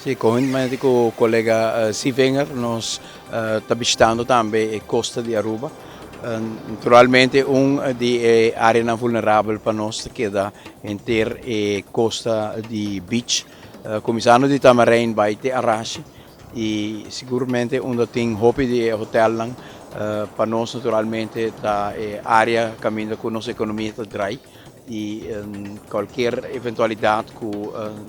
Sì, conjuntamente con il collega Sivenger, nós sta visitando anche la costa di Aruba. Naturalmente, di aree vulnerabili per noi che da intera costa di beach. Cominciando di Tamarijn bij te Arashi. E sicuramente tem hobby di hotel lang. Per noi naturalmente da area cammina con nostra economia da drai. E qualquer eventualidade que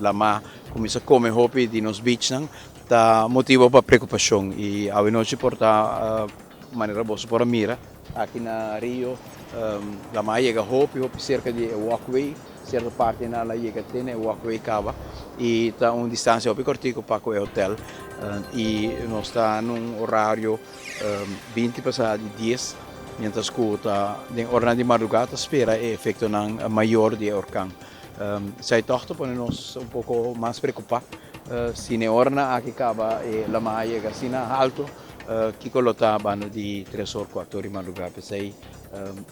la ma começa a comer hobby de nos beach não tá motivo para preocupação e a noite porta maneira boa para a mira aqui na Rio la ma chega hobby cerca de walkway certa parte na la chega tem walkway cava e tá distância hobby cortico para o hotel e nós está num horário 20 passado de 10 mientras escuta den orna di madrugada spera e efecto nan maior di orkan. Sai tohto pone nos un poco más preocupa sine orna a che cava e la maia che sina alto chi colota bano di 3 or 4 ore madrugada sei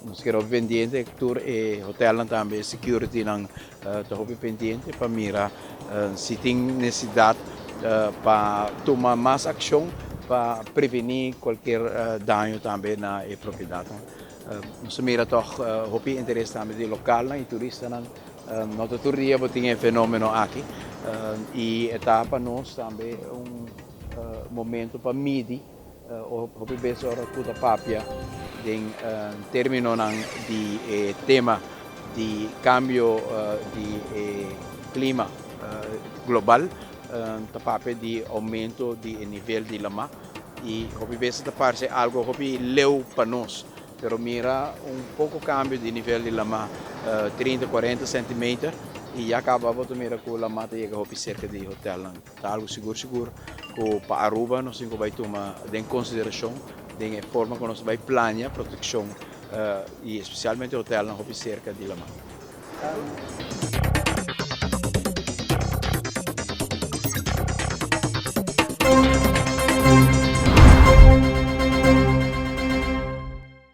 nos quero pendiente tour e hotel tambe security nan to hopi pendiente pa mira si ting necessidade para tomar mais ação para prevenir qualquer dano também na propriedade. Nós mira toch hopi interesse também de local e turista nan nota turia botinha fenômeno aqui e etapa nós também momento para midi hopi beso ora kuta papia den termino nan di tema di cambio di clima global tapapé de aumento de nível de lama e hobby vezes parece algo hobby leu para nós, pero mira pouco cambio de nível de lama 30-40 cm e já acabava de mira com a lama chega hobby cerca de hotel tá algo seguro com para Aruba nós vai tomar em consideração de forma que nós vai planear proteção e especialmente hotel hobby cerca de lama.